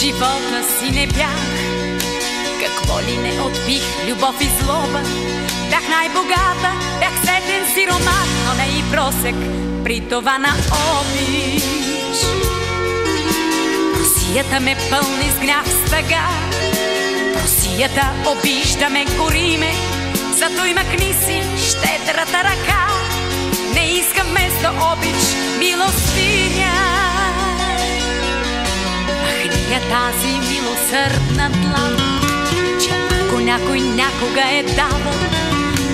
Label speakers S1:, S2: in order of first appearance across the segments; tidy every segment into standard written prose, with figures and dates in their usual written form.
S1: живота си не бях, какво ли не отбих, любов и злоба. Бях най-богата, бях сетен сиромах, но не и просек, при това на обич. Русията ме пълни с гняв, стъга, Русията обижда ме, гори ме, зато и махни си щедрата ръка. Не искам вместо обич милостиня, махни я тази милосърдна длан, че ако някой някога е давал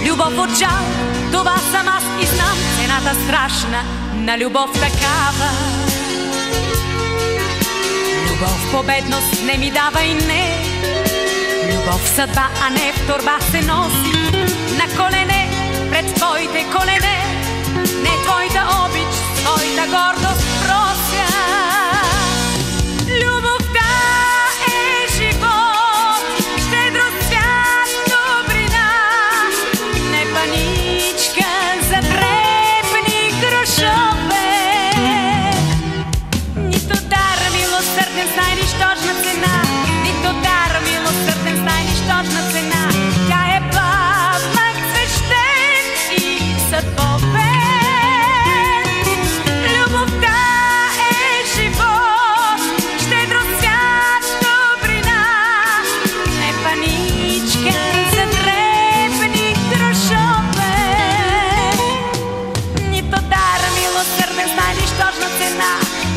S1: любов от жал, това съм аз и знам цената страшна на любов такава. Любов победност не ми дава и не, любов съдба, а не в торба се носи на колене пред твоите колене. Не твоята обич, твоята гордост прося. Любовта е живот, щедрост, свят, добрина, не паничка за дребни грошове. Нито дар милосърден с най-нищожна цена, нито дар милосърден с най-нищожна цена. Тя е пламък свещен и съдбовен.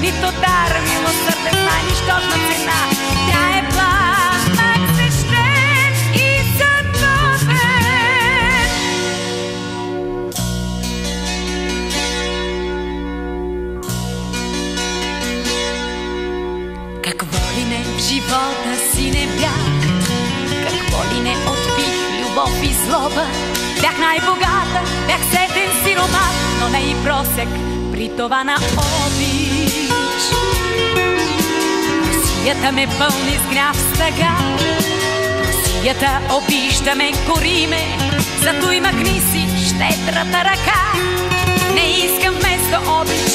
S1: Нито дар милосърден с най-нищожна цена. Тя е пламък свещен и съдбовен. Какво ли не в живота си не бях, какво ли не отбих, любов и злоба. Бях най-богата, бях сетен сиромах, но не и просек, при това на обич. Русията ме пълни с гняв, стъга, Русията обижда ме, гори ме, зато и махни си щедрата ръка. Не искам вместо обич